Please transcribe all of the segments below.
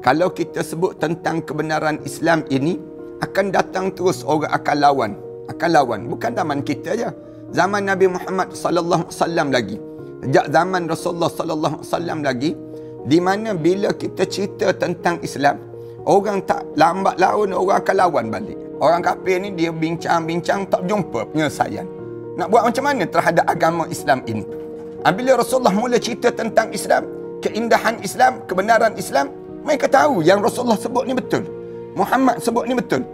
Kalau kita sebut tentang kebenaran Islam ini, akan datang terus orang akan lawan. Akan lawan. Bukan zaman kita je. Zaman Nabi Muhammad sallallahu alaihi wasallam lagi. Sejak zaman Rasulullah sallallahu alaihi wasallam lagi, di mana bila kita cerita tentang Islam, orang tak lambat laun orang akan lawan balik. Orang kafir ni dia bincang-bincang tak jumpa penyelesaian. Nak buat macam mana terhadap agama Islam ini? Bila Rasulullah mula cerita tentang Islam, keindahan Islam, kebenaran Islam, mereka tahu yang Rasulullah sebut ni betul. Muhammad sebut ni betul.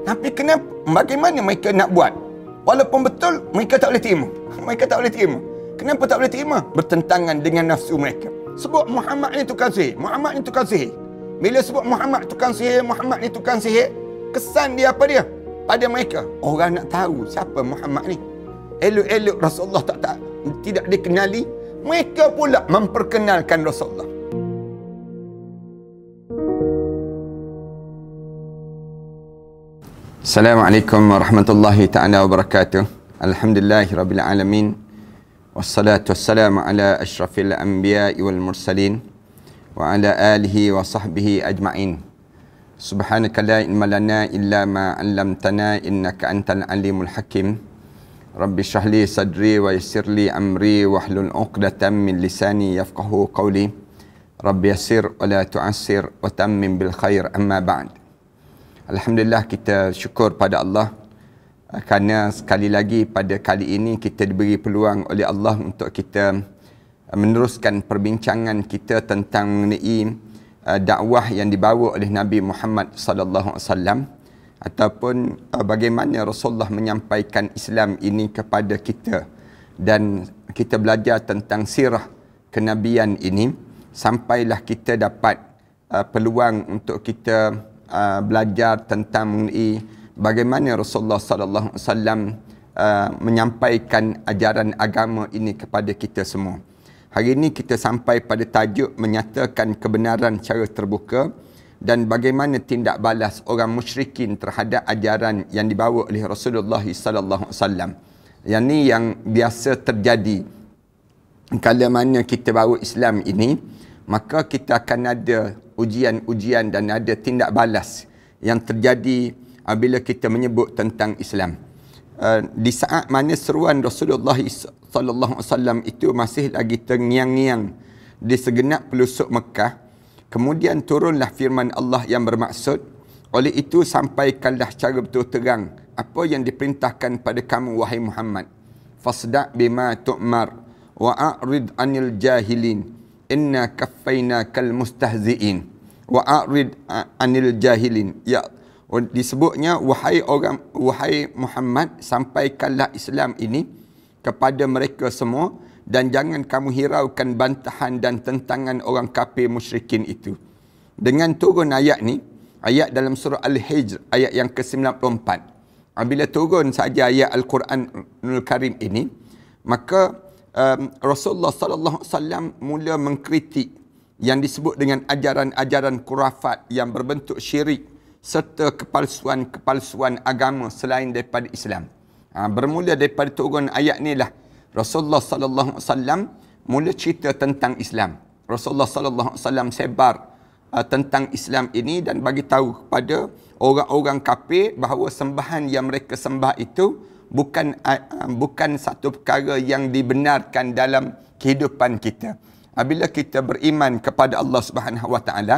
Tapi kenapa? Bagaimana mereka nak buat? Walaupun betul, mereka tak boleh terima. Mereka tak boleh terima. Kenapa tak boleh terima? Bertentangan dengan nafsu mereka. Sebut Muhammad ni tukang sihir. Muhammad ni tukang sihir. Bila sebut Muhammad tukang sihir, Muhammad ni tukang sihir, kesan dia apa dia? Pada mereka, orang nak tahu siapa Muhammad ni. Elok-elok Rasulullah tidak dikenali, mereka pula memperkenalkan Rasulullah. Assalamualaikum warahmatullahi ta'ala wabarakatuh. Alhamdulillahirabbil alamin. Wassalatu wassalamu ala asyrafil anbiya'i wal mursalin wa ala alihi wa sahbihi ajma'in. Subhanaka la ilma lana illa ma 'allamtana innaka antal alimul hakim. Rabbi shrah li sadri wa yassir li amri wahlul 'uqdatam min lisani yafqahu qawli. Rabbi yassir wa la tu'assir wa tammim bil khair, amma ba'd. Alhamdulillah, kita syukur pada Allah kerana sekali lagi pada kali ini kita diberi peluang oleh Allah untuk kita meneruskan perbincangan kita tentang mengenai dakwah yang dibawa oleh Nabi Muhammad sallallahu alaihi wasallam, ataupun bagaimana Rasulullah menyampaikan Islam ini kepada kita, dan kita belajar tentang sirah kenabian ini sampailah kita dapat peluang untuk kita belajar tentang mengenai bagaimana Rasulullah sallallahu alaihi wasallam menyampaikan ajaran agama ini kepada kita semua. Hari ini kita sampai pada tajuk menyatakan kebenaran secara terbuka dan bagaimana tindak balas orang musyrikin terhadap ajaran yang dibawa oleh Rasulullah sallallahu alaihi wasallam. Yang ni yang biasa terjadi kalau mana kita bawa Islam ini, maka kita akan ada ujian-ujian dan ada tindak balas yang terjadi bila kita menyebut tentang Islam. Di saat mana seruan Rasulullah sallallahu alaihi wasallam itu masih lagi terngiang-ngiang di segenap pelosok Mekah, kemudian turunlah firman Allah yang bermaksud, oleh itu sampaikanlah secara betul terang apa yang diperintahkan pada kamu wahai Muhammad. Fasda' bima tu'mar wa a'rid 'anil jahilin. Inna kaffaina kal mustahzi'in wa a'rid 'anil jahilin. Ya, disebutnya wahai Muhammad, sampaikanlah Islam ini kepada mereka semua dan jangan kamu hiraukan bantahan dan tentangan orang kafir musyrikin itu. Dengan turun ayat ni, ayat dalam surah Al-Hijr ayat yang ke-94. Bila turun saja ayat Al-Quranul Karim ini, maka Rasulullah sallallahu alaihi wasallam mula mengkritik yang disebut dengan ajaran-ajaran khurafat yang berbentuk syirik serta kepalsuan agama selain daripada Islam. Bermula daripada turun ayat ni lah Rasulullah sallallahu alaihi wasallam mula cerita tentang Islam. Rasulullah sallallahu alaihi wasallam sebar tentang Islam ini dan bagi tahu kepada orang-orang kafir bahawa sembahan yang mereka sembah itu bukan satu perkara yang dibenarkan dalam kehidupan kita. Bila kita beriman kepada Allah Subhanahu Wa Taala,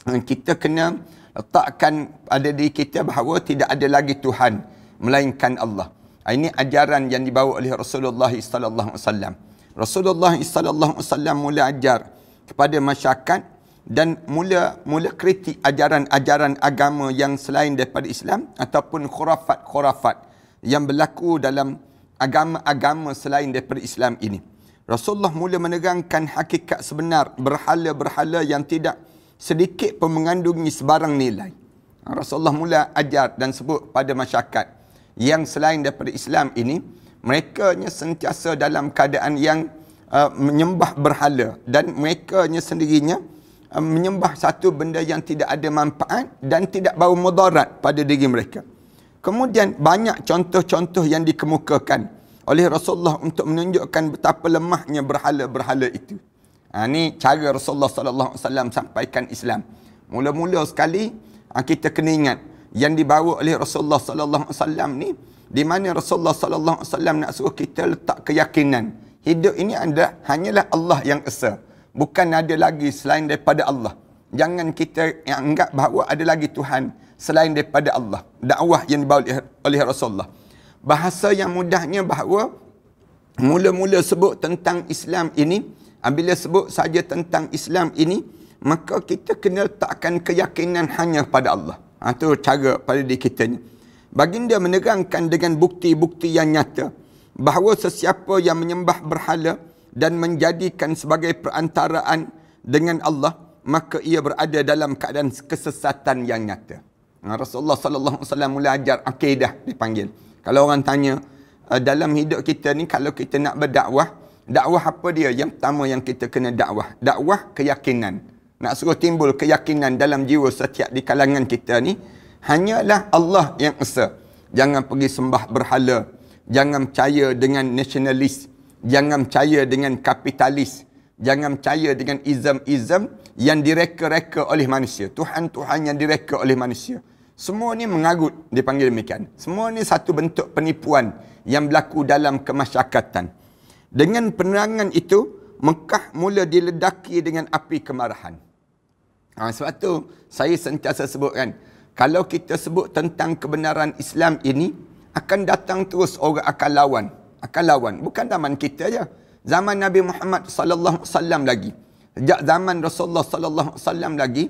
kita kena letakkan pada diri kita bahawa tidak ada lagi Tuhan melainkan Allah. Ini ajaran yang dibawa oleh Rasulullah sallallahu alaihi wasallam. Rasulullah sallallahu alaihi wasallam mula ajar kepada masyarakat dan mula kritik ajaran-ajaran agama yang selain daripada Islam ataupun khurafat-khurafat yang berlaku dalam agama-agama selain daripada Islam ini. Rasulullah mula menerangkan hakikat sebenar berhala-berhala yang tidak sedikit pun mengandungi sebarang nilai. Rasulullah mula ajar dan sebut pada masyarakat yang selain daripada Islam ini, mereka sentiasa dalam keadaan yang menyembah berhala dan mereka sendirinya menyembah satu benda yang tidak ada manfaat dan tidak bawa mudarat pada diri mereka. Kemudian banyak contoh-contoh yang dikemukakan oleh Rasulullah untuk menunjukkan betapa lemahnya berhala-berhala itu. Ni cara Rasulullah sallallahu alaihi wasallam sampaikan Islam. Mula-mula sekali kita kena ingat yang dibawa oleh Rasulullah sallallahu alaihi wasallam ni, di mana Rasulullah sallallahu alaihi wasallam nak suruh kita letak keyakinan hidup ini hanyalah Allah yang esa. Bukan ada lagi selain daripada Allah. Jangan kita anggap bahawa ada lagi Tuhan selain daripada Allah. Dakwah yang dibawa oleh Rasulullah. Bahasa yang mudahnya bahawa mula-mula sebut tentang Islam ini, bila sebut saja tentang Islam ini, maka kita kena letakkan keyakinan hanya pada Allah. Itu cara pada diri kita ni. Baginda menerangkan dengan bukti-bukti yang nyata bahawa sesiapa yang menyembah berhala dan menjadikan sebagai perantaraan dengan Allah, maka ia berada dalam keadaan kesesatan yang nyata. Rasulullah sallallahu alaihi wasallam mula ajar akidah dipanggil. Kalau orang tanya dalam hidup kita ni, kalau kita nak berdakwah, dakwah apa dia? Yang pertama yang kita kena dakwah, dakwah keyakinan. Nak suruh timbul keyakinan dalam jiwa setiap di kalangan kita ni, hanyalah Allah yang esa. Jangan pergi sembah berhala, jangan percaya dengan nasionalis, jangan percaya dengan kapitalis, jangan percaya dengan izam-izam yang direka-reka oleh manusia. Tuhan-Tuhan yang direka oleh manusia. Semua ni mengarut, dipanggil demikian. Semua ni satu bentuk penipuan yang berlaku dalam kemasyarakatan. Dengan penerangan itu, Mekah mula diledaki dengan api kemarahan. Sebab tu saya sentiasa sebutkan, kalau kita sebut tentang kebenaran Islam ini, akan datang terus orang akan lawan. Akan lawan. Bukan zaman kita je. Zaman Nabi Muhammad sallallahu alaihi wasallam lagi. Sejak zaman Rasulullah sallallahu alaihi wasallam lagi,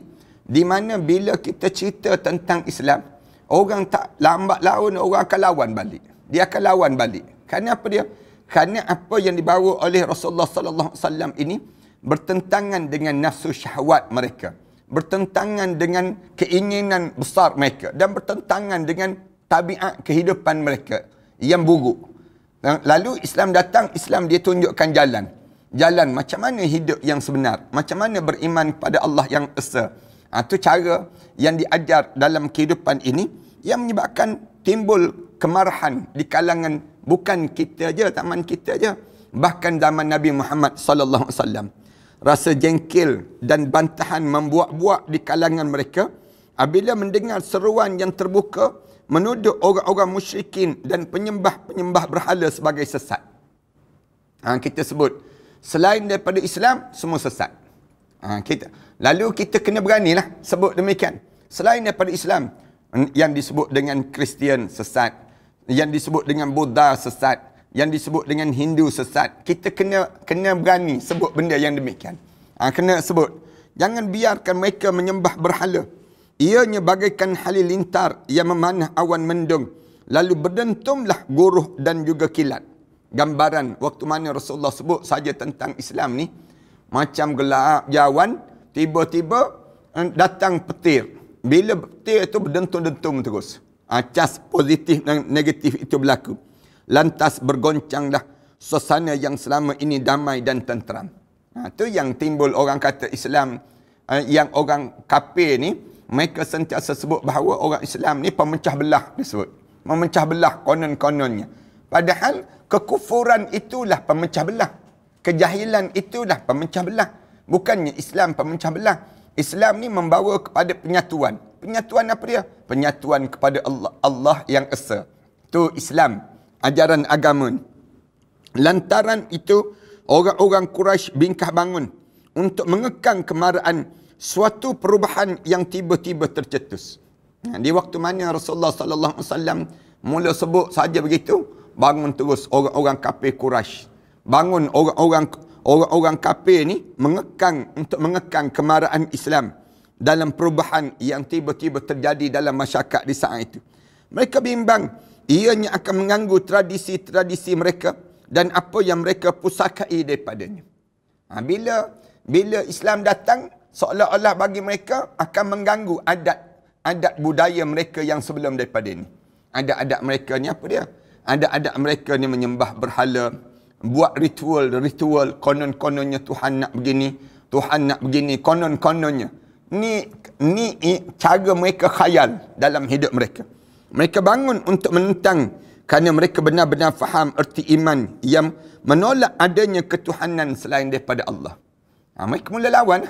di mana bila kita cerita tentang Islam, orang tak lambat laun, orang akan lawan balik. Dia akan lawan balik. Kerana apa dia? Kerana apa yang dibawa oleh Rasulullah sallallahu alaihi wasallam ini bertentangan dengan nafsu syahwat mereka, bertentangan dengan keinginan besar mereka, dan bertentangan dengan tabiat kehidupan mereka yang buruk. Lalu Islam datang, Islam dia tunjukkan jalan. Jalan macam mana hidup yang sebenar, macam mana beriman kepada Allah yang esa. Itu cara yang diajar dalam kehidupan ini, yang menyebabkan timbul kemarahan di kalangan bukan kita je, zaman kita je, bahkan zaman Nabi Muhammad sallallahu alaihi wasallam. Rasa jengkel dan bantahan membuak-buak di kalangan mereka apabila mendengar seruan yang terbuka menuduh orang-orang musyrikin dan penyembah-penyembah berhala sebagai sesat. Kita sebut selain daripada Islam semua sesat. Lalu kita kena beranilah sebut demikian. Selain daripada Islam, yang disebut dengan Kristian sesat, yang disebut dengan Buddha sesat, yang disebut dengan Hindu sesat. Kita kena berani sebut benda yang demikian. Kena sebut. Jangan biarkan mereka menyembah berhala. Ianya bagaikan halilintar yang memanah awan mendung, lalu berdentumlah guruh dan juga kilat. Gambaran waktu mana Rasulullah sebut saja tentang Islam ni, macam gelap jawan, tiba-tiba datang petir. Bila petir itu berdentum-dentum terus. Cas positif dan negatif itu berlaku. Lantas bergoncanglah suasana yang selama ini damai dan tenteram. Itu yang timbul orang kata Islam, yang orang kafir ni, mereka sentiasa sebut bahawa orang Islam ni pemecah belah disebut. Memecah belah konon-kononnya. Padahal kekufuran itulah pemecah belah. Kejahilan itulah pemecah belah. Bukannya Islam pemecah belah. Islam ni membawa kepada penyatuan. Penyatuan apa dia? Penyatuan kepada Allah yang esa. Itu Islam, ajaran agama. Lantaran itu, orang-orang Quraisy bingkah bangun untuk mengekang kemarahan suatu perubahan yang tiba-tiba tercetus. Di waktu mana Rasulullah sallallahu alaihi wasallam mula sebut saja begitu, bangun terus orang-orang kafir Quraisy. Bangun orang-orang kafir ni mengekang kemarahan Islam dalam perubahan yang tiba-tiba terjadi dalam masyarakat di saat itu. Mereka bimbang ianya akan mengganggu tradisi-tradisi mereka dan apa yang mereka pusakai daripadanya. Bila Islam datang, seolah-olah bagi mereka akan mengganggu adat budaya mereka yang sebelum daripada ini. Adat-adat mereka ni apa dia? Adat-adat mereka ni menyembah berhala, buat ritual, konon-kononnya Tuhan nak begini, Tuhan nak begini, konon-kononnya. Ni cara mereka khayal dalam hidup mereka. Mereka bangun untuk menentang kerana mereka benar-benar faham erti iman yang menolak adanya ketuhanan selain daripada Allah. Mereka mula lawan.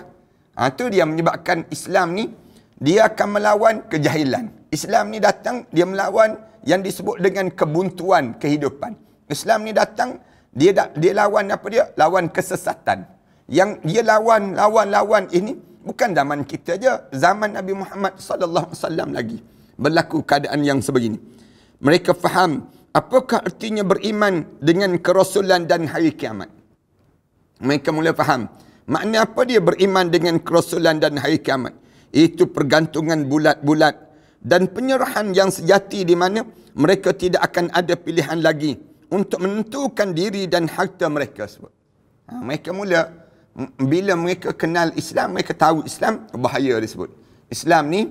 Itu dia menyebabkan Islam ni, dia akan melawan kejahilan. Islam ni datang, dia melawan yang disebut dengan kebuntuan kehidupan. Islam ni datang, dia lawan apa dia? Lawan kesesatan. Yang dia lawan ini bukan zaman kita je, zaman Nabi Muhammad sallallahu alaihi wasallam lagi berlaku keadaan yang sebegini. Mereka faham apakah artinya beriman dengan kerasulan dan hari kiamat. Mereka mula faham makna apa dia beriman dengan kerasulan dan hari kiamat. Itu pergantungan bulat-bulat dan penyerahan yang sejati di mana mereka tidak akan ada pilihan lagi untuk menentukan diri dan harta mereka. Mereka mula, bila mereka kenal Islam, mereka tahu Islam, bahaya disebut. Islam ni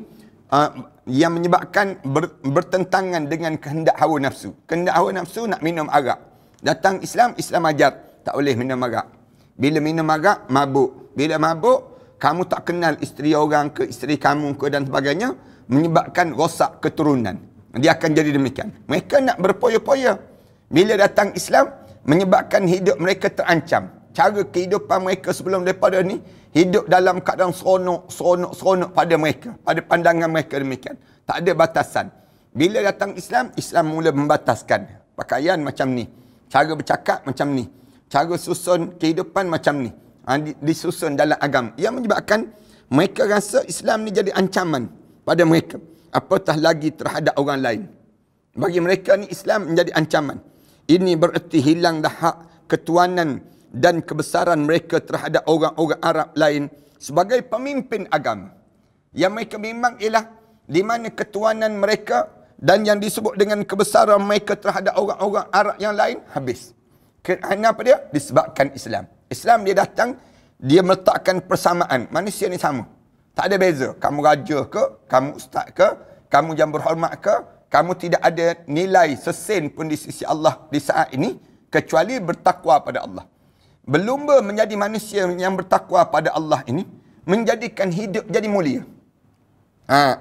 yang menyebabkan bertentangan dengan kehendak hawa nafsu. Kehendak hawa nafsu nak minum arak. Datang Islam, Islam ajar tak boleh minum arak. Bila minum arak, mabuk. Bila mabuk, kamu tak kenal isteri orang ke, isteri kamu ke dan sebagainya, menyebabkan rosak keturunan. Dia akan jadi demikian. Mereka nak berpoya-poya. Bila datang Islam, menyebabkan hidup mereka terancam. Cara kehidupan mereka sebelum daripada ni, hidup dalam keadaan seronok pada mereka. Pada pandangan mereka demikian. Tak ada batasan. Bila datang Islam, Islam mula membataskan. Pakaian macam ni. Cara bercakap macam ni. Cara susun kehidupan macam ni. Disusun dalam agama. Yang menyebabkan mereka rasa Islam ni jadi ancaman pada mereka. Apatah lagi terhadap orang lain. Bagi mereka ni Islam menjadi ancaman. Ini bererti hilanglah hak ketuanan dan kebesaran mereka terhadap orang-orang Arab lain sebagai pemimpin agama. Yang mereka memang ialah di mana ketuanan mereka dan yang disebut dengan kebesaran mereka terhadap orang-orang Arab yang lain habis. Kenapa dia? Disebabkan Islam. Islam dia datang, dia meletakkan persamaan. Manusia ni sama. Tak ada beza. Kamu raja ke, kamu ustaz ke, kamu yang berhormat ke, kamu tidak ada nilai sesen pun di sisi Allah di saat ini kecuali bertakwa pada Allah. Berlumba menjadi manusia yang bertakwa pada Allah ini menjadikan hidup jadi mulia.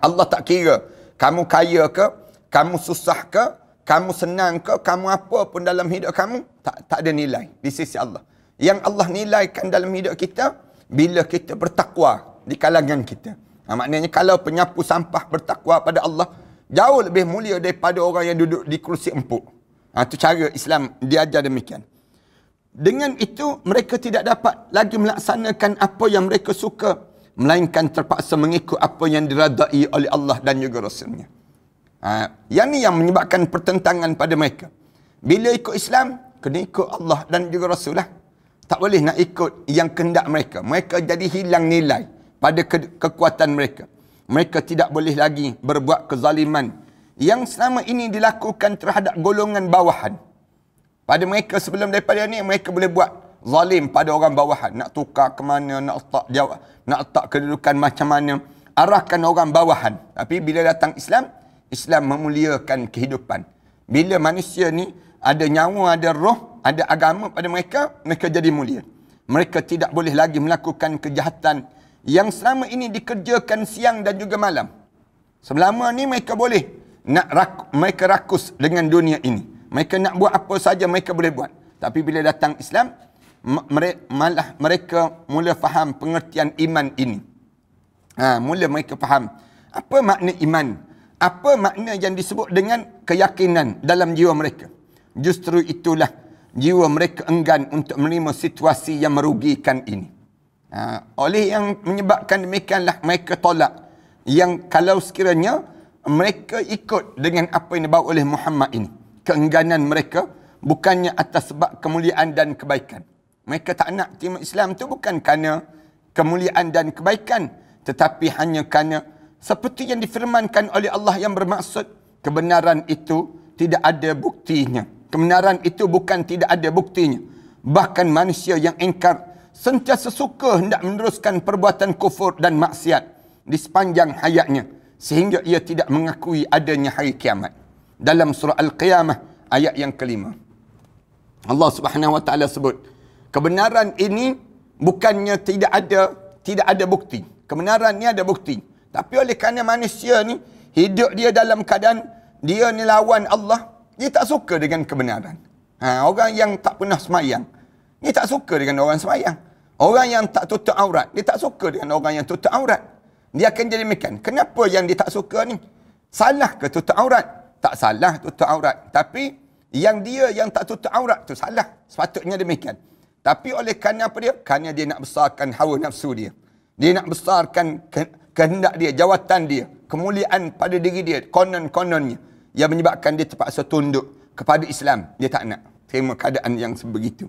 Allah tak kira kamu kaya ke, kamu susah ke, kamu senang ke, kamu apa pun dalam hidup kamu, tak ada nilai di sisi Allah. Yang Allah nilaikan dalam hidup kita bila kita bertakwa di kalangan kita. Maknanya kalau penyapu sampah bertakwa pada Allah, jauh lebih mulia daripada orang yang duduk di kursi empuk. Itu cara Islam diajar demikian. Dengan itu, mereka tidak dapat lagi melaksanakan apa yang mereka suka, melainkan terpaksa mengikut apa yang diradai oleh Allah dan juga Rasulnya. Yang ni yang menyebabkan pertentangan pada mereka. Bila ikut Islam, kena ikut Allah dan juga Rasul lah. Tak boleh nak ikut yang kehendak mereka. Mereka jadi hilang nilai pada kekuatan mereka. Mereka tidak boleh lagi berbuat kezaliman yang selama ini dilakukan terhadap golongan bawahan. Pada mereka sebelum daripada ni, mereka boleh buat zalim pada orang bawahan. Nak tukar ke mana, nak letak kedudukan macam mana. Arahkan orang bawahan. Tapi bila datang Islam, Islam memuliakan kehidupan. Bila manusia ni ada nyawa, ada roh, ada agama pada mereka, mereka jadi mulia. Mereka tidak boleh lagi melakukan kejahatan yang selama ini dikerjakan siang dan juga malam. Selama ni mereka boleh mereka rakus dengan dunia ini. Mereka nak buat apa saja mereka boleh buat. Tapi bila datang Islam, malah mereka mula faham pengertian iman ini. Mula mereka faham apa makna iman. Apa makna yang disebut dengan keyakinan dalam jiwa mereka. Justru itulah jiwa mereka enggan untuk menerima situasi yang merugikan ini. Oleh yang menyebabkan demikianlah mereka tolak. Yang kalau sekiranya mereka ikut dengan apa yang dibawa oleh Muhammad ini. Keengganan mereka bukannya atas sebab kemuliaan dan kebaikan. Mereka tak nak terima Islam tu bukan kerana kemuliaan dan kebaikan, tetapi hanya kerana seperti yang difirmankan oleh Allah yang bermaksud kebenaran itu tidak ada buktinya. Kebenaran itu bukan tidak ada buktinya. Bahkan manusia yang ingkar sentiasa suka hendak meneruskan perbuatan kufur dan maksiat di sepanjang hayatnya sehingga ia tidak mengakui adanya hari kiamat. Dalam surah Al-Qiyamah ayat yang kelima. Allah Subhanahu Wa Taala sebut, kebenaran ini bukannya tidak ada bukti. Kebenaran ni ada bukti. Tapi oleh kerana manusia ni hidup dia dalam keadaan dia ni lawan Allah, dia tak suka dengan kebenaran. Orang yang tak pernah semayang, dia tak suka dengan orang semayang. Orang yang tak tutup aurat, dia tak suka dengan orang yang tutup aurat. Dia akan jadi demikian. Kenapa yang dia tak suka ni? Salah ke tutup aurat? Tak salah tutup aurat. Tapi yang dia yang tak tutup aurat tu salah. Sepatutnya demikian. Tapi oleh kerana apa dia? Kerana dia nak besarkan hawa nafsu dia. Dia nak besarkan kehendak dia, jawatan dia, kemuliaan pada diri dia, konon-kononnya. Yang menyebabkan dia terpaksa tunduk kepada Islam. Dia tak nak terima keadaan yang sebegitu.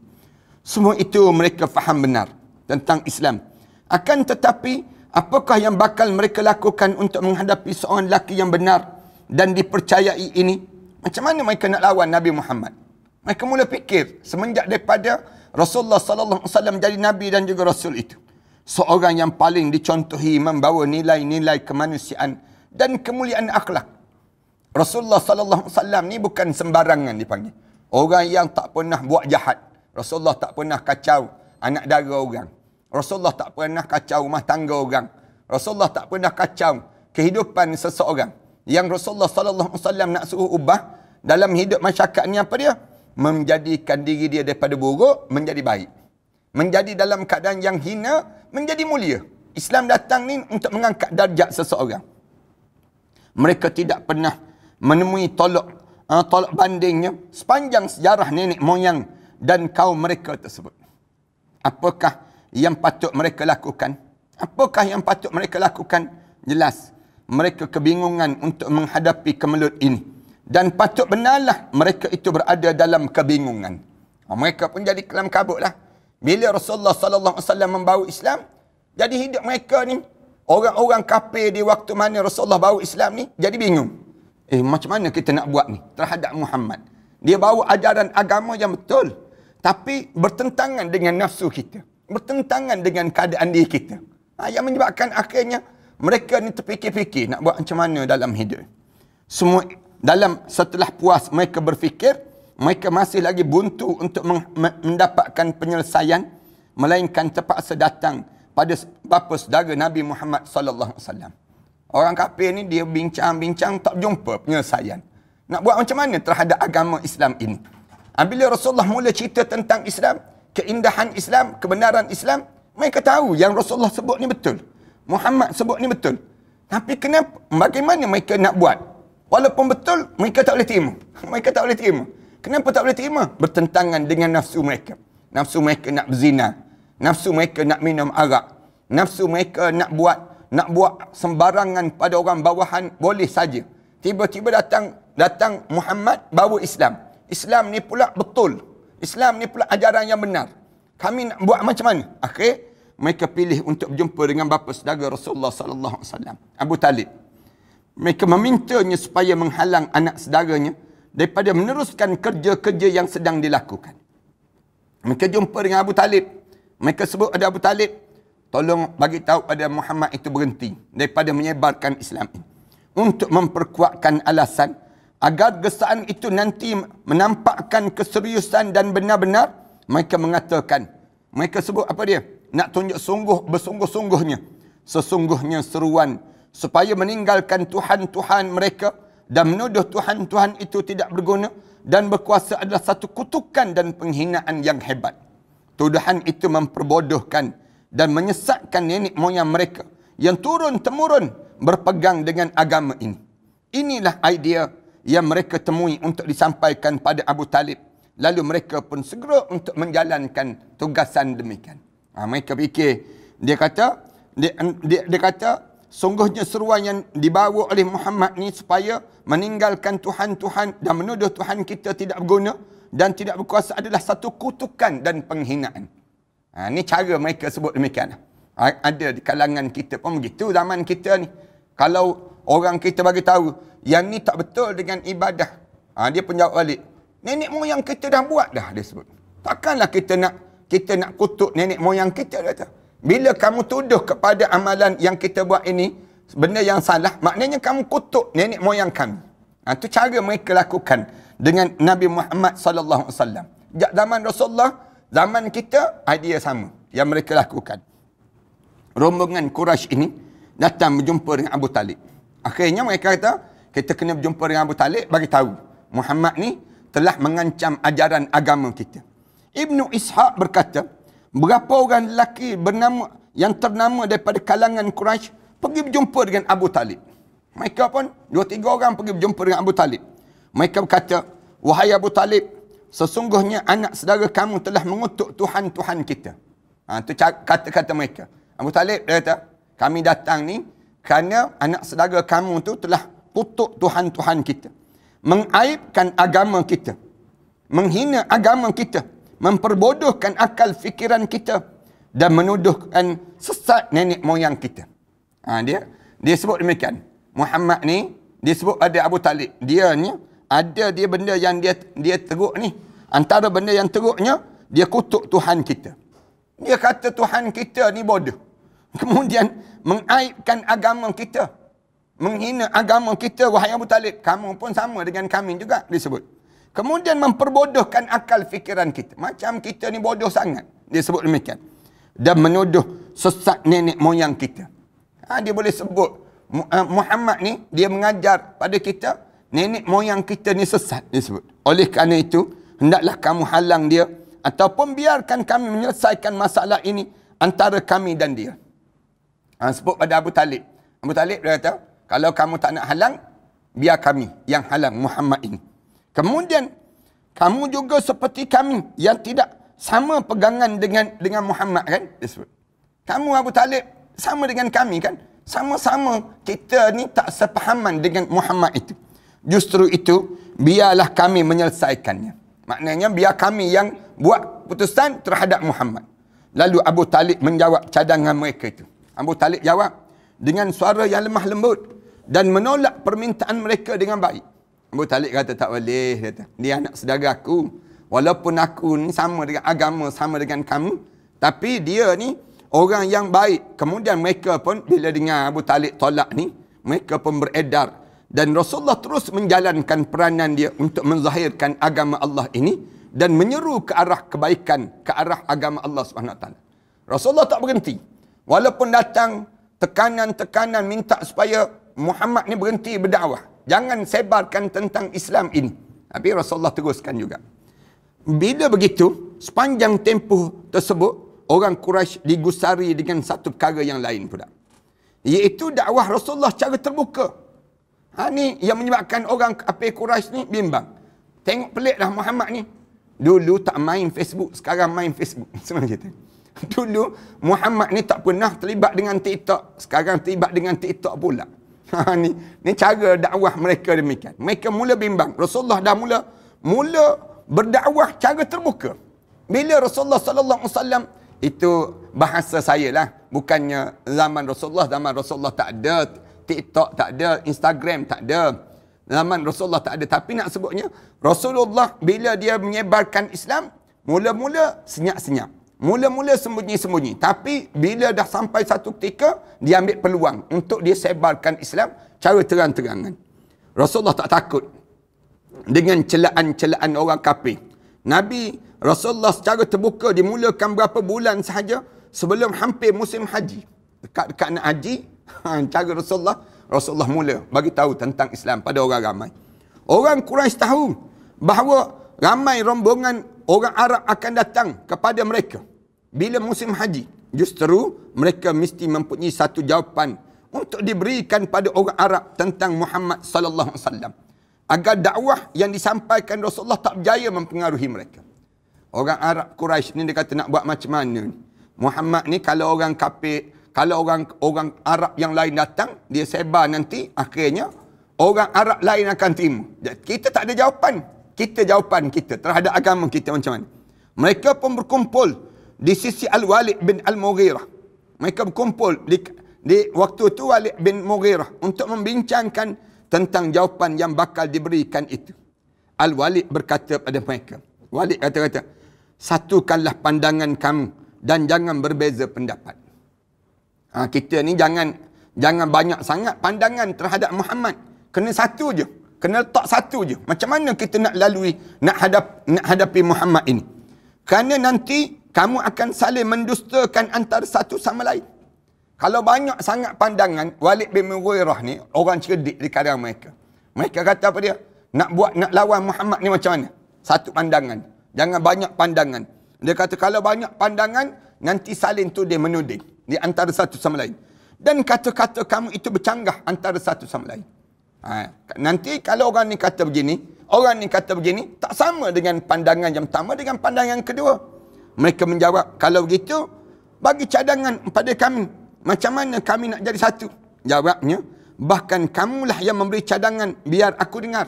Semua itu mereka faham benar tentang Islam. Akan tetapi, apakah yang bakal mereka lakukan untuk menghadapi seorang lelaki yang benar dan dipercayai ini? Macam mana mereka nak lawan Nabi Muhammad? Mereka mula fikir semenjak daripada Rasulullah sallallahu alaihi wasallam jadi nabi dan juga rasul itu, seorang yang paling dicontohi membawa nilai-nilai kemanusiaan dan kemuliaan akhlak. Rasulullah sallallahu alaihi wasallam ni bukan sembarangan dipanggil. Orang yang tak pernah buat jahat. Rasulullah tak pernah kacau anak dara orang. Rasulullah tak pernah kacau rumah tangga orang. Rasulullah tak pernah kacau kehidupan seseorang. Yang Rasulullah sallallahu alaihi wasallam nak suruh ubah dalam hidup masyarakat ni apa dia? Menjadikan diri dia daripada buruk menjadi baik. Menjadi dalam keadaan yang hina menjadi mulia. Islam datang ni untuk mengangkat darjat seseorang. Mereka tidak pernah menemui tolak bandingnya sepanjang sejarah nenek moyang dan kaum mereka tersebut. Apakah yang patut mereka lakukan? Apakah yang patut mereka lakukan? Jelas, mereka kebingungan untuk menghadapi kemelut ini. Dan patut benarlah mereka itu berada dalam kebingungan. Mereka pun jadi kelam kabut lah. Bila Rasulullah sallallahu alaihi wasallam membawa Islam, jadi hidup mereka ni, orang-orang kafir di waktu mana Rasulullah bawa Islam ni, jadi bingung. Macam mana kita nak buat ni terhadap Muhammad? Dia bawa ajaran agama yang betul, tapi bertentangan dengan nafsu kita. Bertentangan dengan keadaan diri kita. Yang menyebabkan akhirnya mereka ni terfikir-fikir nak buat macam mana dalam hidup. Semua setelah puas mereka berfikir, mereka masih lagi buntu untuk mendapatkan penyelesaian, melainkan terpaksa datang pada bapa saudara Nabi Muhammad sallallahu alaihi wasallam. Orang kafir ni dia bincang-bincang tak jumpa penyelesaian. Nak buat macam mana terhadap agama Islam ini? Bila Rasulullah mula cerita tentang Islam, keindahan Islam, kebenaran Islam, mereka tahu yang Rasulullah sebut ni betul. Muhammad sebut ni betul. Tapi kenapa? Bagaimana mereka nak buat? Walaupun betul, mereka tak boleh terima. Mereka tak boleh terima. Kenapa tak boleh terima? Bertentangan dengan nafsu mereka. Nafsu mereka nak berzina. Nafsu mereka nak minum arak. Nafsu mereka nak buat sembarangan pada orang bawahan, boleh saja. Tiba-tiba datang Muhammad bawa Islam. Islam ni pula betul. Islam ni pula ajaran yang benar. Kami nak buat macam mana? Akhir mereka pilih untuk berjumpa dengan bapa saudara Rasulullah sallallahu alaihi wasallam, Abu Talib. Mereka memintanya supaya menghalang anak saudaranya daripada meneruskan kerja-kerja yang sedang dilakukan. Mereka jumpa dengan Abu Talib. Mereka sebut ada Abu Talib, tolong bagi tahu pada Muhammad itu berhenti daripada menyebarkan Islam ini. Untuk memperkuatkan alasan agar gesaan itu nanti menampakkan keseriusan dan benar-benar, mereka mengatakan, mereka sebut apa dia? Nak tunjuk bersungguh-sungguhnya. Sesungguhnya seruan supaya meninggalkan Tuhan-Tuhan mereka dan menuduh Tuhan-Tuhan itu tidak berguna dan berkuasa adalah satu kutukan dan penghinaan yang hebat. Tuduhan itu memperbodohkan dan menyesatkan nenek moyang mereka yang turun-temurun berpegang dengan agama ini. Inilah idea yang mereka temui untuk disampaikan pada Abu Talib. Lalu mereka pun segera untuk menjalankan tugasan demikian. Mereka fikir, dia kata, sungguhnya seruan yang dibawa oleh Muhammad ni supaya meninggalkan Tuhan-Tuhan dan menuduh Tuhan kita tidak berguna dan tidak berkuasa adalah satu kutukan dan penghinaan. Ini cara mereka sebut demikian. Ada di kalangan kita pun begitu zaman kita ni. Kalau orang kita bagi tahu yang ni tak betul dengan ibadah, dia pun jawab balik, nenek moyang kita dah buat dah, dia sebut. Takkanlah kita nak kutuk nenek moyang kita, dia kata. Bila kamu tuduh kepada amalan yang kita buat ini benda yang salah, maknanya kamu kutuk nenek moyang kami. Itu cara mereka lakukan dengan Nabi Muhammad sallallahu alaihi wasallam. Sejak zaman Rasulullah, zaman kita, idea sama yang mereka lakukan. Rombongan Quraisy ini datang berjumpa dengan Abu Talib. Akhirnya mereka kata, kita kena berjumpa dengan Abu Talib, bagi tahu Muhammad ni telah mengancam ajaran agama kita. Ibnu Ishaq berkata, Berapa orang lelaki bernama yang ternama daripada kalangan Quraisy pergi berjumpa dengan Abu Talib. Mereka pun 2-3 orang pergi berjumpa dengan Abu Talib. Mereka berkata, wahai Abu Talib, sesungguhnya anak saudara kamu telah mengutuk Tuhan-Tuhan kita. Itu kata-kata mereka. Abu Talib dia kata, kami datang ni kerana anak saudara kamu tu telah kutuk Tuhan-Tuhan kita. Mengaibkan agama kita. Menghina agama kita. Memperbodohkan akal fikiran kita. Dan menuduhkan sesat nenek moyang kita. Dia sebut demikian. Muhammad ni, dia sebut pada Abu Talib. Dia ni, ada dia benda yang dia teruk ni. Antara benda yang teruknya, dia kutuk Tuhan kita. Dia kata Tuhan kita ni bodoh. Kemudian, mengaibkan agama kita. Menghina agama kita, wahai Abu Talib. Kamu pun sama dengan kami juga, disebut. Kemudian, memperbodohkan akal fikiran kita. Macam kita ni bodoh sangat. Dia sebut demikian. Dan menuduh sesat nenek moyang kita. Dia boleh sebut. Muhammad ni, dia mengajar pada kita, nenek moyang kita ni sesat, dia sebut. Oleh kerana itu, hendaklah kamu halang dia, ataupun biarkan kami menyelesaikan masalah ini antara kami dan dia. Sebut pada Abu Talib. Abu Talib dia kata, kalau kamu tak nak halang, biar kami yang halang Muhammad ini. Kemudian, kamu juga seperti kami yang tidak sama pegangan dengan Muhammad, kan? Dia sebut. Kamu Abu Talib sama dengan kami, kan? Sama-sama kita ni tak sepahaman dengan Muhammad itu. Justru itu, biarlah kami menyelesaikannya. Maknanya, biar kami yang buat putusan terhadap Muhammad. Lalu Abu Talib menjawab cadangan mereka itu. Abu Talib jawab dengan suara yang lemah lembut dan menolak permintaan mereka dengan baik. Abu Talib kata, tak boleh. Dia anak saudara aku. Walaupun aku ni sama dengan agama, sama dengan kamu. Tapi dia ni orang yang baik. Kemudian mereka pun bila dengar Abu Talib tolak ni, mereka pun beredar. Dan Rasulullah terus menjalankan peranan dia untuk menzahirkan agama Allah ini dan menyeru ke arah kebaikan, ke arah agama Allah SWT. Rasulullah tak berhenti. Walaupun datang tekanan-tekanan minta supaya Muhammad ni berhenti berdakwah. Jangan sebarkan tentang Islam ini. Tapi Rasulullah teruskan juga. Bila begitu, sepanjang tempoh tersebut, orang Quraisy digusari dengan satu perkara yang lain pula. Iaitu dakwah Rasulullah secara terbuka. Ni yang menyebabkan orang kafir Quraisy ni bimbang. Tengok peliklah Muhammad ni. Dulu tak main Facebook, sekarang main Facebook. Semua kita. Dulu Muhammad ni tak pernah terlibat dengan TikTok, sekarang terlibat dengan TikTok pula. Ni cara dakwah mereka demikian. Mereka mula bimbang. Rasulullah dah mula berdakwah cara terbuka. Bila Rasulullah sallallahu alaihi wasallam, itu bahasa saya lah, bukannya zaman Rasulullah tak ada TikTok, tak ada Instagram, tak ada. Zaman Rasulullah tak ada. Tapi nak sebutnya, Rasulullah bila dia menyebarkan Islam, mula-mula senyap-senyap. Mula-mula sembunyi-sembunyi. Tapi bila dah sampai satu ketika, dia ambil peluang untuk dia sebarkan Islam cara terang-terangan. Rasulullah tak takut dengan celaan-celaan orang kafir. Nabi Rasulullah secara terbuka dimulakan berapa bulan sahaja sebelum hampir musim haji. Dekat-dekat nak haji, cara Rasulullah mula bagi tahu tentang Islam pada orang ramai. Orang Quraisy tahu bahawa ramai rombongan orang Arab akan datang kepada mereka bila musim haji. Justru mereka mesti mempunyai satu jawapan untuk diberikan pada orang Arab tentang Muhammad sallallahu alaihi wasallam, agar dakwah yang disampaikan Rasulullah tak berjaya mempengaruhi mereka. Orang Arab Quraisy ni dia kata nak buat macam mana ni? Muhammad ni kalau orang kafir, kalau orang Arab yang lain datang, dia sebar nanti, akhirnya orang Arab lain akan terima. Kita tak ada jawapan. Jawapan kita terhadap agama kita macam mana. Mereka pun berkumpul di sisi Al-Walid bin Al-Mughirah. Mereka berkumpul di waktu itu Walid bin Mughirah untuk membincangkan tentang jawapan yang bakal diberikan itu. Al-Walid berkata pada mereka. Walid kata, satukanlah pandangan kamu dan jangan berbeza pendapat. Kita ni jangan banyak sangat pandangan terhadap Muhammad. Kena satu je. Kena letak satu je. Macam mana kita nak lalui, nak hadapi Muhammad ini? Kerana nanti kamu akan saling mendustakan antara satu sama lain. Kalau banyak sangat pandangan, Walid bin Mughirah ni orang cerdik di kalangan mereka. Mereka kata apa dia? Nak lawan Muhammad ni macam mana? Satu pandangan. Jangan banyak pandangan. Dia kata kalau banyak pandangan, nanti saling tuding menuding di antara satu sama lain. Dan kata-kata kamu itu bercanggah antara satu sama lain. Nanti kalau orang ni kata begini, orang ni kata begini, tak sama dengan pandangan yang pertama dengan pandangan yang kedua. Mereka menjawab, kalau begitu, bagi cadangan pada kami. Macam mana kami nak jadi satu? Jawabnya, bahkan kamulah yang memberi cadangan biar aku dengar.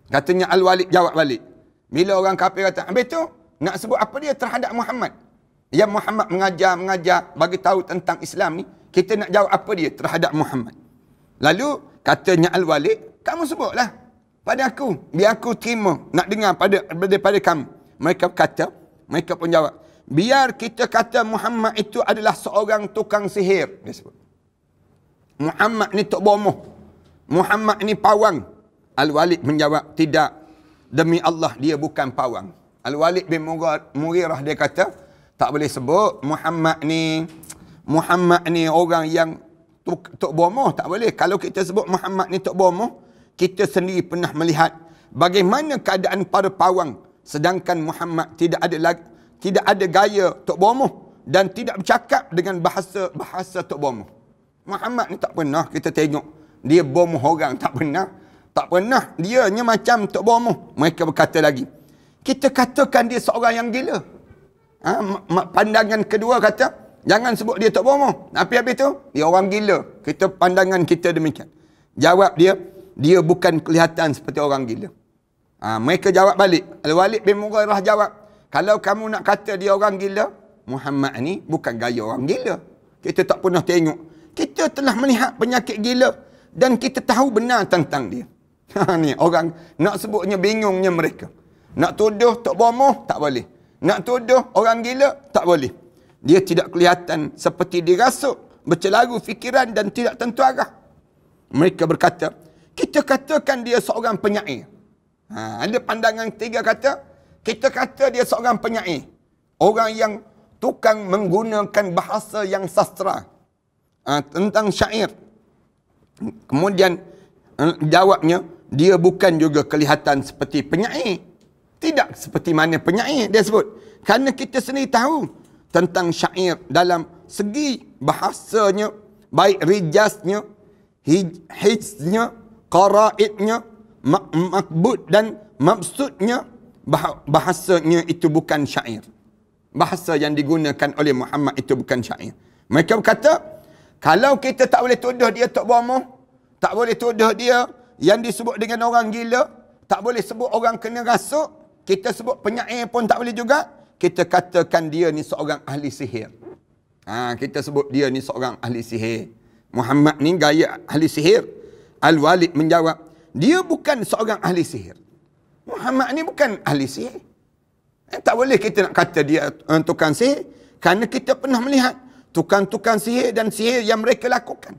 Katanya Al-Walid jawab balik. Bila orang kafir kata, habis tu, nak sebut apa dia terhadap Muhammad? Yang Muhammad mengajar, bagi tahu tentang Islam ni, kita nak jawab apa dia terhadap Muhammad. Lalu, katanya Al-Walid, kamu sebutlah pada aku, biar aku terima, nak dengar daripada kamu. Mereka pun jawab, biar kita kata Muhammad itu adalah seorang tukang sihir. Dia sebut. Muhammad ni tok bomoh. Muhammad ni pawang. Al-Walid menjawab, tidak. Demi Allah, dia bukan pawang. Al-Walid bin Mughirah dia kata, tak boleh sebut Muhammad ni orang yang tok bomoh. Tak boleh. Kalau kita sebut Muhammad ni tok bomoh, kita sendiri pernah melihat bagaimana keadaan para pawang. Sedangkan Muhammad tidak ada gaya tok bomoh dan tidak bercakap dengan bahasa tok bomoh. Muhammad ni tak pernah kita tengok dia bomoh orang, tak pernah. Tak pernah dia nya macam tok bomoh. Mereka berkata lagi, kita katakan dia seorang yang gila. Pandangan kedua kata, jangan sebut dia tok bomoh. Tapi habis tu, dia orang gila. Pandangan kita demikian. Jawab dia bukan kelihatan seperti orang gila. Mereka jawab balik. Al-Walid bin Mughirah jawab, kalau kamu nak kata dia orang gila, Muhammad ni bukan gaya orang gila. Kita tak pernah tengok. Kita telah melihat penyakit gila dan kita tahu benar tentang dia. Ni orang nak sebutnya bingungnya mereka. Nak tuduh tok bomoh, tak boleh. Nak tuduh orang gila, tak boleh. Dia tidak kelihatan seperti dirasuk, bercelaru fikiran dan tidak tentu arah. Mereka berkata, kita katakan dia seorang penyair. Ada pandangan ketiga kata, kita kata dia seorang penyair. Orang yang tukang menggunakan bahasa yang sastra. Tentang syair. Kemudian jawabnya, dia bukan juga kelihatan seperti penyair. Tidak seperti mana penyair dia sebut. Kerana kita sendiri tahu tentang syair dalam segi bahasanya, baik rijaznya, hijznya, qaraidnya, makbud dan maksudnya, bahasanya itu bukan syair. Bahasa yang digunakan oleh Muhammad itu bukan syair. Mereka berkata, kalau kita tak boleh tuduh dia tok bomoh, tak boleh tuduh dia yang disebut dengan orang gila, tak boleh sebut orang kena rasuk, kita sebut penyair pun tak boleh juga, kita katakan dia ni seorang ahli sihir. Kita sebut dia ni seorang ahli sihir. Muhammad ni gaya ahli sihir. Al-Walid menjawab, dia bukan seorang ahli sihir. Muhammad ni bukan ahli sihir. Tak boleh kita nak kata dia tukang sihir, kerana kita pernah melihat tukang-tukang sihir dan sihir yang mereka lakukan.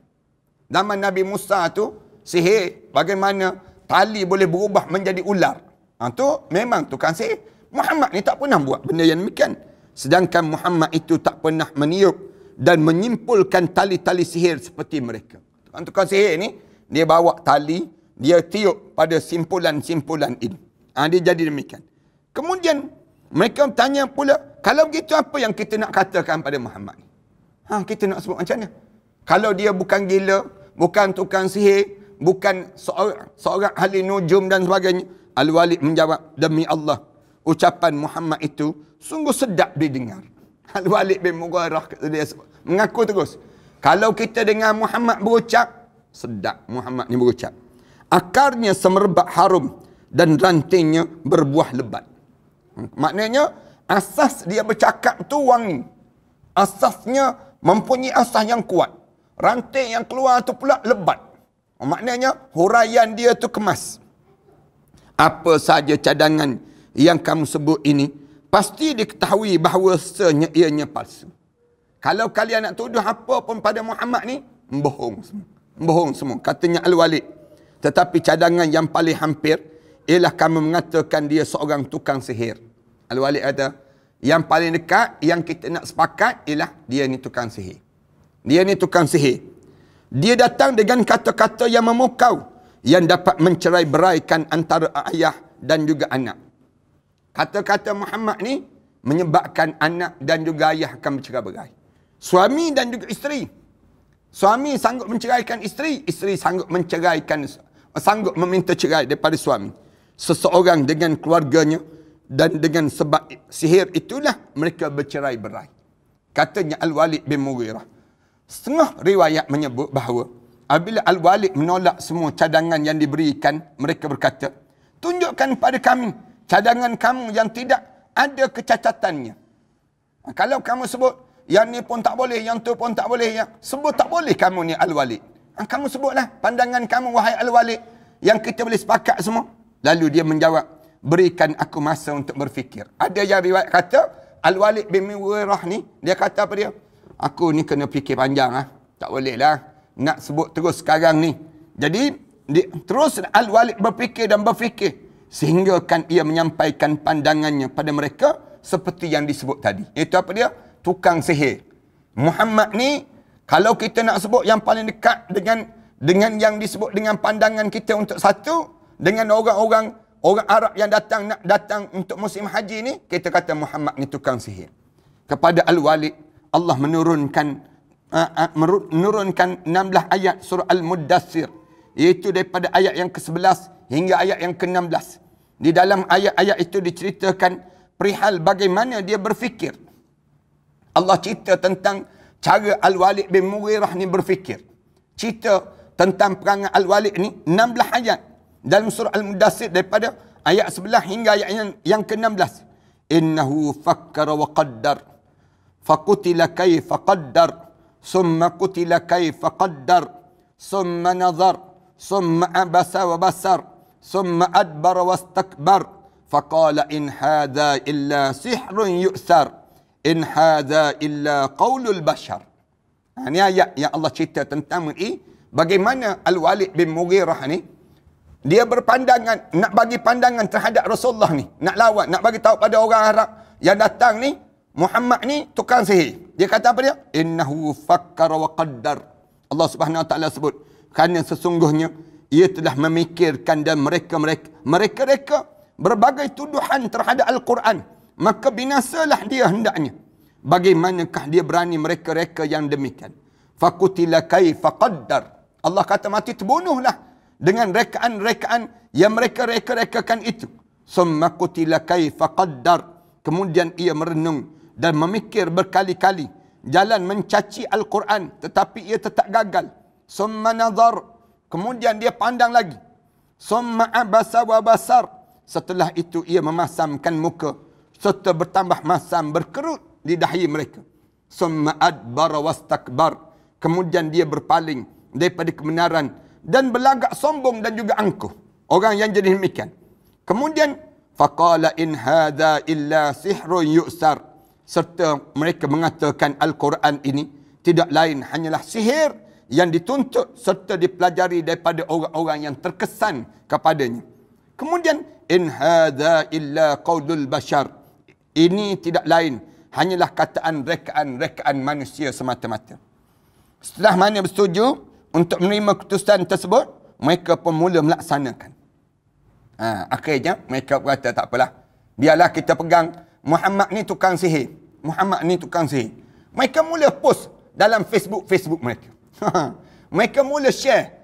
Zaman Nabi Musa tu, sihir bagaimana tali boleh berubah menjadi ular. Tu memang tukang sihir. Muhammad ni tak pernah buat benda yang demikian. Sedangkan Muhammad itu tak pernah meniup dan menyimpulkan tali-tali sihir seperti mereka. Tukang sihir ni, dia bawa tali, dia tiup pada simpulan-simpulan ini. Dia jadi demikian. Kemudian, mereka tanya pula, kalau begitu apa yang kita nak katakan pada Muhammad ni? Kita nak sebut macam mana? Kalau dia bukan gila, bukan tukang sihir, bukan seorang ahli nujum dan sebagainya. Al-Walid menjawab, demi Allah, ucapan Muhammad itu sungguh sedap didengar. Al-Walid bin Mughirah mengaku terus, kalau kita dengar Muhammad berucap, sedap Muhammad ni berucap. Akarnya semerbak harum dan rantingnya berbuah lebat. Maknanya, asas dia bercakap tu wangi. Asasnya mempunyai asas yang kuat. Ranting yang keluar tu pula lebat. Maknanya, huraian dia tu kemas. Apa saja cadangan yang kamu sebut ini, pasti diketahui bahawasanya ianya palsu. Kalau kalian nak tuduh apa pun pada Muhammad ni, bohong semua. Bohong semua. Katanya Al-Walid. Tetapi cadangan yang paling hampir, ialah kamu mengatakan dia seorang tukang sihir. Al-Walid kata, yang paling dekat, yang kita nak sepakat, ialah dia ni tukang sihir. Dia ni tukang sihir. Dia datang dengan kata-kata yang memukau, yang dapat mencerai beraikan antara ayah dan juga anak. Kata-kata Muhammad ni, menyebabkan anak dan juga ayah akan bercerai-berai. Suami dan juga isteri. Suami sanggup menceraikan isteri, isteri sanggup sanggup meminta cerai daripada suami. Seseorang dengan keluarganya dan dengan sebab sihir itulah mereka bercerai-berai. Katanya Al-Walid bin Mughirah. Setengah riwayat menyebut bahawa apabila Al-Walid menolak semua cadangan yang diberikan, mereka berkata, tunjukkan pada kami cadangan kamu yang tidak ada kecacatannya. Kalau kamu sebut, yang ni pun tak boleh, yang tu pun tak boleh, yang sebut tak boleh kamu ni Al-Walid. Kamu sebutlah pandangan kamu, wahai Al-Walid, yang kita boleh sepakat semua. Lalu dia menjawab, berikan aku masa untuk berfikir. Ada yang riwayat kata, Al-Walid bin Mughirah ni, dia kata apa dia? Aku ni kena fikir panjang lah. Tak boleh lah nak sebut terus sekarang ni. Jadi, terus Al-Walid berfikir dan berfikir. Sehingga kan ia menyampaikan pandangannya pada mereka seperti yang disebut tadi. Itu apa dia? Tukang sihir. Muhammad ni, kalau kita nak sebut yang paling dekat dengan yang disebut dengan pandangan kita untuk satu, dengan orang Arab yang datang untuk musim haji ni, kita kata Muhammad ni tukang sihir. Kepada Al-Walid, Allah menurunkan 16 ayat surah Al-Muddathir, iaitu daripada ayat yang ke-11 hingga ayat yang ke-16. Di dalam ayat-ayat itu diceritakan perihal bagaimana dia berfikir. Allah cerita tentang cara Al-Walid bin Mughirah ni berfikir. Cerita tentang perangai Al-Walid ni 16 ayat dalam surah Al-Muddathir, daripada ayat 11 hingga ayat yang ke-16. Innahu fakkara wa qaddar faqutila kaifa qaddar summa qutila kaifa qaddar summa nazar summa abasa wa basar summa adbara wastakbar faqala in hadha illa sihrun yu'thar in hadha illa qaulul bashar. Ini ayat yang Allah cerita tentang bagaimana Al-Walid bin Mughirah ni dia berpandangan, nak bagi pandangan terhadap Rasulullah ni, nak lawan, nak bagi tahu pada orang Arab yang datang ni, Muhammad ni tukang sihir. Dia kata apa dia? Innahu fakkara wa qaddar. Allah Subhanahu wa taala sebut, kerana sesungguhnya ia telah memikirkan dan mereka berbagai tuduhan terhadap Al-Quran, maka binasalah dia hendaknya. Bagaimanakah dia berani mereka yang demikian? Fakutila kaifa qaddar. Allah kata mati terbunuhlah dengan rekaan-rekaan yang mereka reka-rekakan itu. Summa qutila kaifa qaddar. Kemudian ia merenung dan memikir berkali-kali jalan mencaci Al-Quran, tetapi ia tetap gagal. Summa nazar. Kemudian dia pandang lagi. Summa abasa wa basar. Setelah itu ia memasamkan muka serta bertambah masam berkerut di dahi mereka. Summa adbara wastakbar. Kemudian dia berpaling daripada kebenaran dan berlagak sombong dan juga angkuh. Orang yang jadi demikian. Kemudian faqala in hadza illa sihrun yu'sar. Serta mereka mengatakan Al-Quran ini tidak lain hanyalah sihir yang dituntut serta dipelajari daripada orang-orang yang terkesan kepadanya. Kemudian in hadza illa qaulul bashar. Ini tidak lain hanyalah kataan rekaan manusia semata-mata. Setelah mana bersetuju untuk menerima keputusan tersebut, mereka pun mula melaksanakan. Akhirnya mereka berkata tak apalah, biarlah kita pegang Muhammad ni tukang sihir. Muhammad ni tukang sihir. Mereka mula post dalam Facebook mereka. Mereka mula share,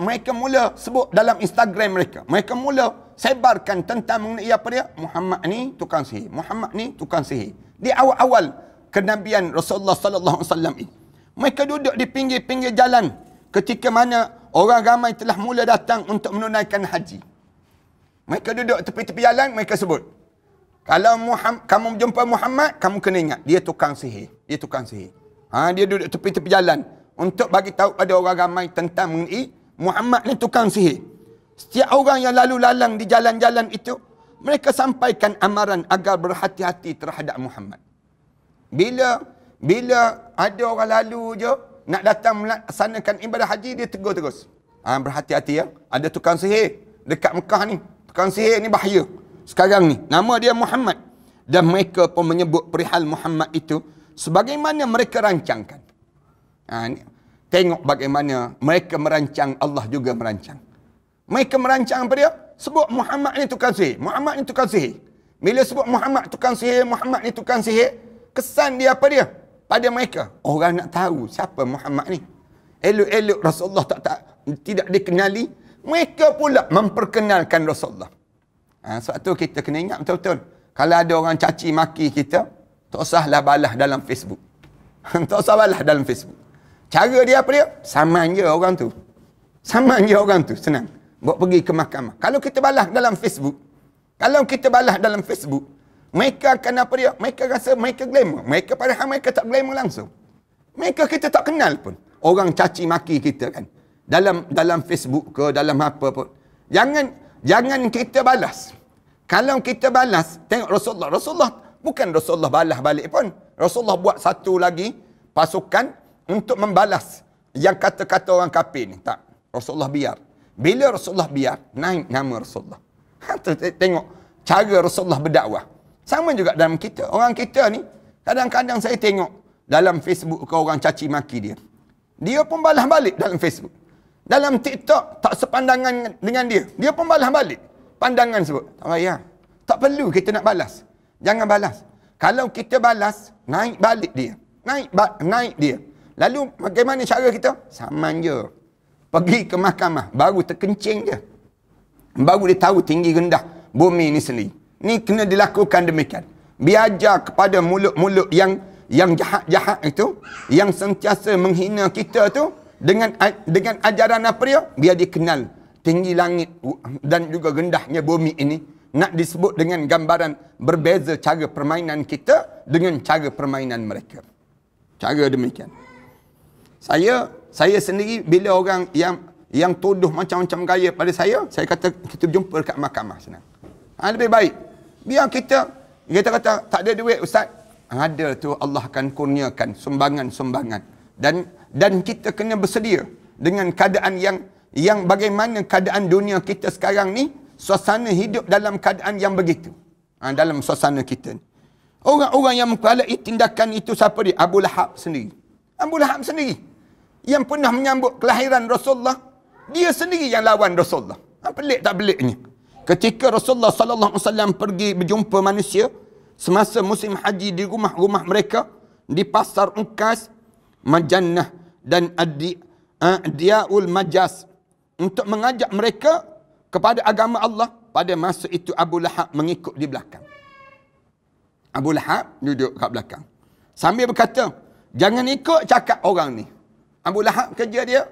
mereka mula sebut dalam Instagram mereka. Mereka mula sebarkan tentang mengenai apa dia? Muhammad ni tukang sihir. Muhammad ni tukang sihir. Di awal-awal kenabian Rasulullah sallallahu alaihi wasallam ini, mereka duduk di pinggir-pinggir jalan ketika mana orang ramai telah mula datang untuk menunaikan haji. Mereka duduk tepi-tepi jalan, mereka sebut, kalau kamu jumpa Muhammad, kamu kena ingat, dia tukang sihir. Dia tukang sihir. Dia duduk tepi-tepi jalan untuk bagi tahu pada orang ramai tentang mengenai Muhammad ni tukang sihir. Setiap orang yang lalu lalang di jalan-jalan itu, mereka sampaikan amaran agar berhati-hati terhadap Muhammad. Bila ada orang lalu je nak datang melaksanakan ibadah haji, dia tegur terus. Berhati-hati ya, ada tukang sihir dekat Mekah ni. Tukang sihir ni bahaya. Sekarang ni, nama dia Muhammad. Dan mereka pun menyebut perihal Muhammad itu sebagaimana mereka rancangkan. Tengok bagaimana mereka merancang, Allah juga merancang. Mereka merancang apa dia? Sebut Muhammad ni tukang sihir. Muhammad ni tukang sihir. Bila sebut Muhammad tukang sihir, Muhammad ni tukang sihir, kesan dia apa dia? Pada mereka, orang nak tahu siapa Muhammad ni. Elok-elok Rasulullah tidak dikenali, mereka pula memperkenalkan Rasulullah. Sebab tu kita kena ingat betul-betul. Kalau ada orang caci maki kita, tak usahlah balas dalam Facebook. Tak usah balas dalam Facebook. Cara dia apa dia? Saman je orang tu. Saman je orang tu, senang. Buat pergi ke mahkamah. Kalau kita balas dalam Facebook, mereka akan apa dia? Mereka rasa mereka glamour. Mereka padahal mereka tak glamour langsung. Mereka kita tak kenal pun. Orang caci maki kita kan. Dalam Facebook ke, dalam apa pun. Jangan kita balas. Kalau kita balas, tengok Rasulullah bukan Rasulullah balas balik pun. Rasulullah buat satu lagi pasukan untuk membalas yang kata-kata orang kafir ni. Tak. Rasulullah biar. Bila Rasulullah biar, naik nama Rasulullah. Tengok cara Rasulullah berdakwah. Sama juga dalam kita. Orang kita ni, kadang-kadang saya tengok dalam Facebook ke orang caci maki dia. Dia pun balas balik dalam Facebook. Dalam TikTok, tak sepandangan dengan dia. Dia pun balas balik. Pandangan sebut. Tak payah. Tak perlu kita nak balas. Jangan balas. Kalau kita balas, naik balik dia. Naik dia. Lalu, bagaimana cara kita? Saman je. Pergi ke mahkamah. Baru terkencing je. Baru dia tahu tinggi rendah bumi ni sendiri. Ni kena dilakukan demikian. Biajar kepada mulut-mulut yang jahat-jahat itu, yang sentiasa menghina kita tu, dengan ajaran apa dia? Biar dia kenal tinggi langit dan juga rendahnya bumi ini. Nak disebut dengan gambaran berbeza cara permainan kita dengan cara permainan mereka. Cara demikian. Saya sendiri bila orang yang tuduh macam-macam gaya pada saya kata kita jumpa dekat mahkamah senang. Lebih baik. Biar kita kata tak ada duit ustaz. Ada tu Allah akan kurniakan sumbangan-sumbangan. Dan kita kena bersedia dengan keadaan yang bagaimana keadaan dunia kita sekarang ni, suasana hidup dalam keadaan yang begitu. Dalam suasana kita ni. Orang-orang yang mempelai tindakan itu siapa dia? Abu Lahab sendiri. Abu Lahab sendiri. Yang pernah menyambut kelahiran Rasulullah, dia sendiri yang lawan Rasulullah. Pelik tak peliknya? Ketika Rasulullah SAW pergi berjumpa manusia, semasa musim haji di rumah-rumah mereka, di pasar Unkas, Majannah dan Diyaul Majas, untuk mengajak mereka kepada agama Allah. Pada masa itu Abu Lahab mengikut di belakang. Abu Lahab duduk kat belakang. Sambil berkata, jangan ikut cakap orang ni. Abu Lahab kerja dia,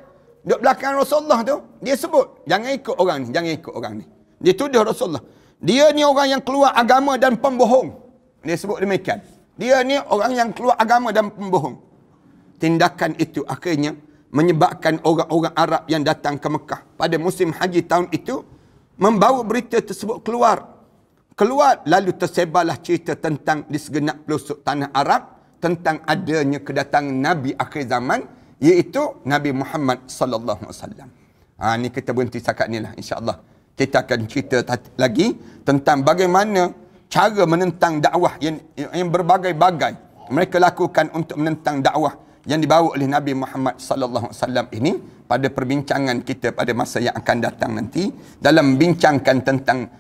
duduk belakang Rasulullah tu, dia sebut, jangan ikut orang ni, jangan ikut orang ni. Dia tuduh Rasulullah. Dia ni orang yang keluar agama dan pembohong. Dia sebut demikian. Dia ni orang yang keluar agama dan pembohong. Tindakan itu akhirnya menyebabkan orang-orang Arab yang datang ke Mekah pada musim haji tahun itu membawa berita tersebut keluar. Lalu tersebarlah cerita tentang di segenap pelosok tanah Arab tentang adanya kedatangan Nabi akhir zaman, iaitu Nabi Muhammad sallallahu alaihi wasallam. Ni kita berhenti setakat ni lah, insya-Allah. Kita akan cerita lagi tentang bagaimana cara menentang dakwah yang berbagai-bagai mereka lakukan untuk menentang dakwah yang dibawa oleh Nabi Muhammad sallallahu alaihi wasallam ini pada perbincangan kita pada masa yang akan datang nanti, dalam membincangkan tentang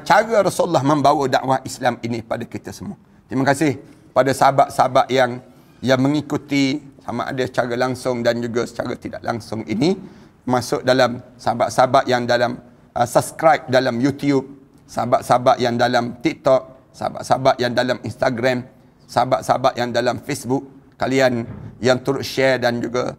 cara Rasulullah membawa dakwah Islam ini pada kita semua. Terima kasih pada sahabat-sahabat yang mengikuti sama ada secara langsung dan juga secara tidak langsung ini, masuk dalam sahabat-sahabat yang dalam subscribe dalam YouTube, sahabat-sahabat yang dalam TikTok, sahabat-sahabat yang dalam Instagram, sahabat-sahabat yang dalam Facebook, kalian yang turut share dan juga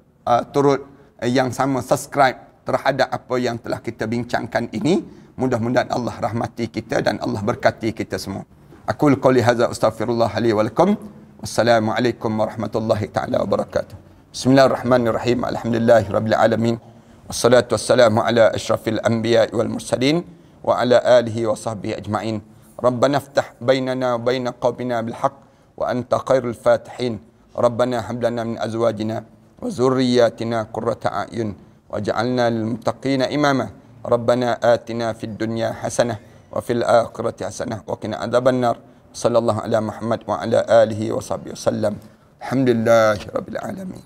turut yang sama subscribe terhadap apa yang telah kita bincangkan ini. Mudah-mudahan Allah rahmati kita dan Allah berkati kita semua. Aqul qouli hadza astaghfirullah li wa lakum. Wassalamualaikum warahmatullahi taala wabarakatuh. Bismillahirrahmanirrahim. Alhamdulillahirabbil alamin. Wassalatu wassalamu ala asyrafil anbiya'i wal mursalin wa ala alihi wa sahbihi ajma'in. Rabbana iftah bainana wa baina qaumina bil haqq wa anta khairul fatihin. Rabbana hab lana min azwajina wa dhurriyyatina qurrata a'yun waj'alna lil muttaqina imama. Rabbana atina fid dunya hasanah wa fil akhirati hasanah wa qina adzabannar. Sallallahu ala Muhammad wa ala alihi wa sahbihi wasallam. Alhamdulillahirabbil alamin.